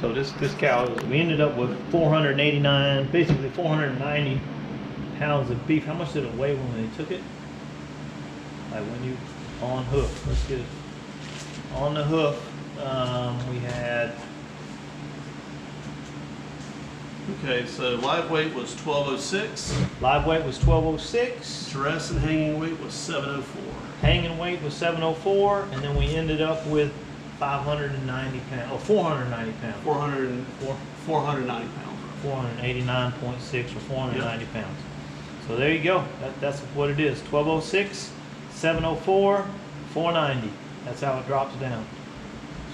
So this cow, we ended up with 489, basically 490 pounds of beef. How much did it weigh when they took it? Like when you on hoof. Let's get it on the hoof. We had. Okay, so live weight was 1206. Live weight was 1206. Dress and hanging weight was 704. Hanging weight was 704, and then we ended up with 590 pounds, or 490 pounds. 490 pounds. 489.6 or 490 pounds. So there you go. That's what it is. 1206, 704, 490. That's how it drops down.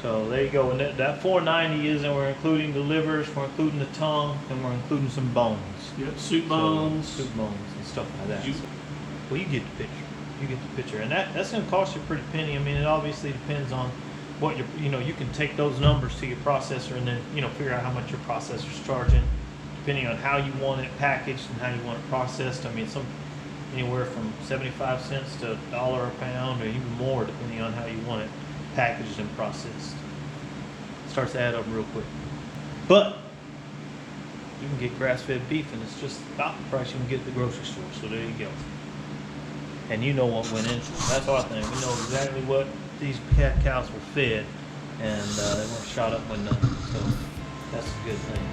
So there you go. And that 490 is, and we're including the livers, we're including the tongue, and we're including some bones. Yep, soup bones. So, soup bones and stuff like that. Well, you get the picture. You get the picture, and that's going to cost you a pretty penny. I mean, it obviously depends on what you can take those numbers to your processor and then figure out how much your processor's charging, depending on how you want it packaged and how you want it processed. I mean, anywhere from 75 cents to $1 a pound, or even more, depending on how you want it packaged and processed. It starts to add up real quick, but you can get grass-fed beef, and it's just about the price you can get at the grocery store. So there you go. And you know what went into it. That's our thing. We know exactly what these cows were fed, and they weren't shot up with nothing. So that's a good thing.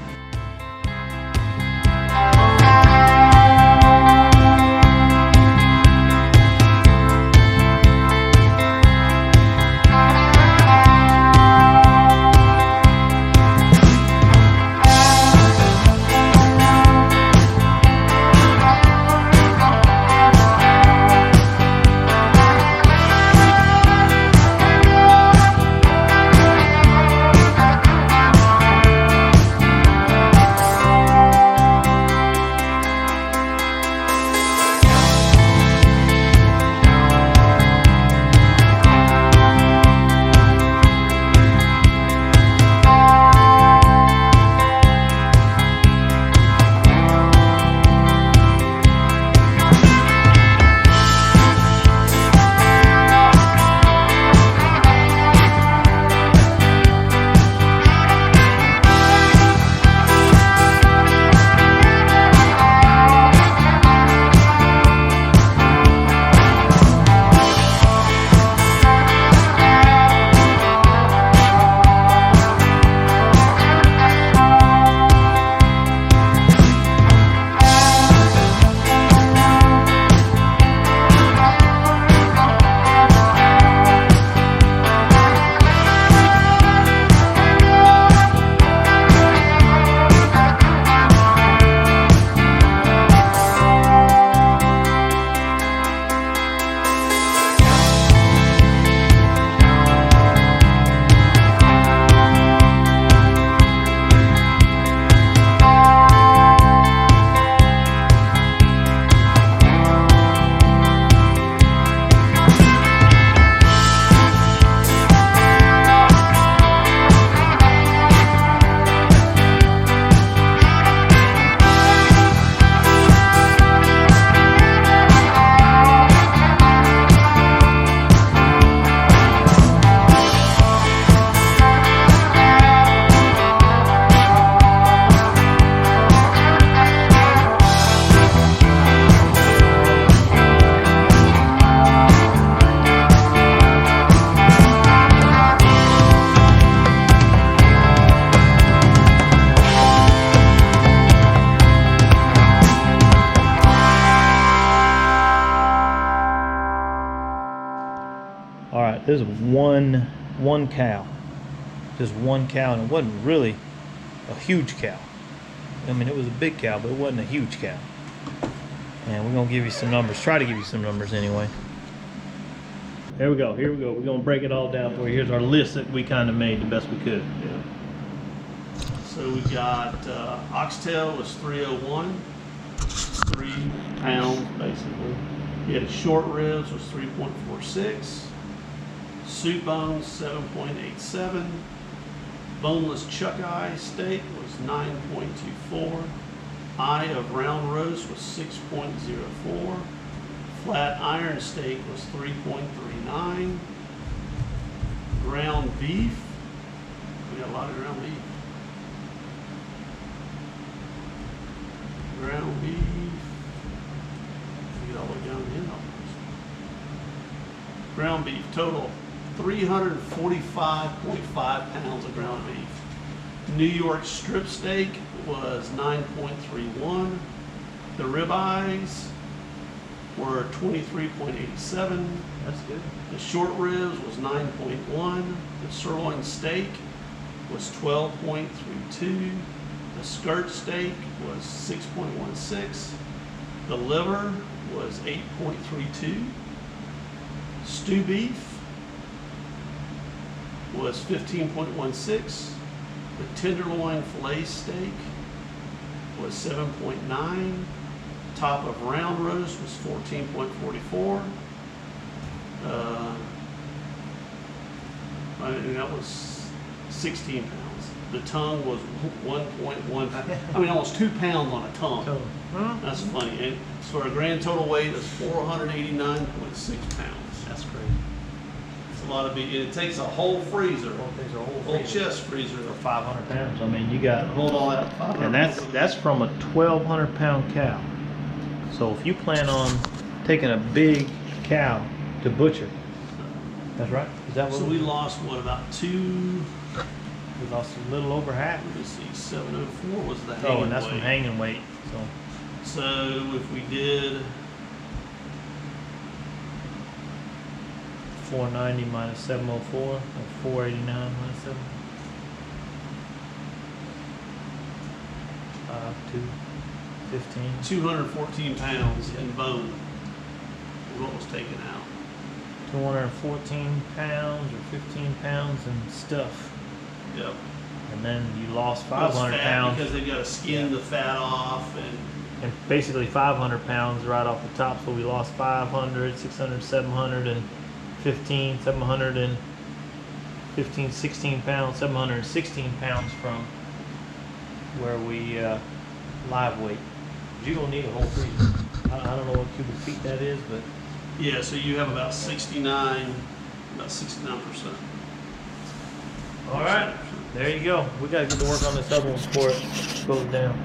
All right, there's one cow, just one cow, and it wasn't really a huge cow. I mean, it was a big cow, but it wasn't a huge cow. And we're gonna give you some numbers, try to give you some numbers anyway. Here we go, we're gonna break it all down for you. Here's our list that we kind of made the best we could. Yeah. So we got oxtail was 301, 3 pounds basically. We had short ribs was 3.46. Soup bones 7.87. Boneless chuck eye steak was 9.24. Eye of round roast was 6.04. Flat iron steak was 3.39. Ground beef, we got a lot of ground beef. ground beef. Get all the way down the end almost. Ground beef total 345.5 pounds of ground beef. New York strip steak was 9.31. The ribeyes were 23.87. That's good. The short ribs was 9.1. The sirloin steak was 12.32. The skirt steak was 6.16. The liver was 8.32. Stew beef was 15.16. The tenderloin fillet steak was 7.9. Top of round roast was 14.44. And that was 16 pounds. The tongue was 1.1. I mean, almost 2 pounds on a tongue. So, huh? That's funny. And so our grand total weight is 489.6 pounds. That's great. It's a lot of beef. It takes a whole freezer, whole chest freezer For to 500 pounds. I mean, you got, hold all that. and that's from a 1,200 pound cow. So if you plan on taking a big cow to butcher, that's right. Is that what So we lost what, about two? we lost a little over half? Let me see. 704 was the hanging Oh, and that's weight. from hanging weight. So So if we did 490 minus 704, or 489 minus 7. 5, 2, 15. 214 pounds in bone, was what was taken out. 214 pounds or 15 pounds and stuff. Yep. And then you lost It was 500 fat pounds. because they've got to skin the fat off, and And basically 500 pounds right off the top, so we lost 500, 600, 715, 715, 16 pounds, 716 pounds from where we live weight. You're gonna need a whole freezer. I don't know what cubic feet that is, but yeah, so you have about 69%. all right, there you go. We gotta get to work on this other one before it goes down.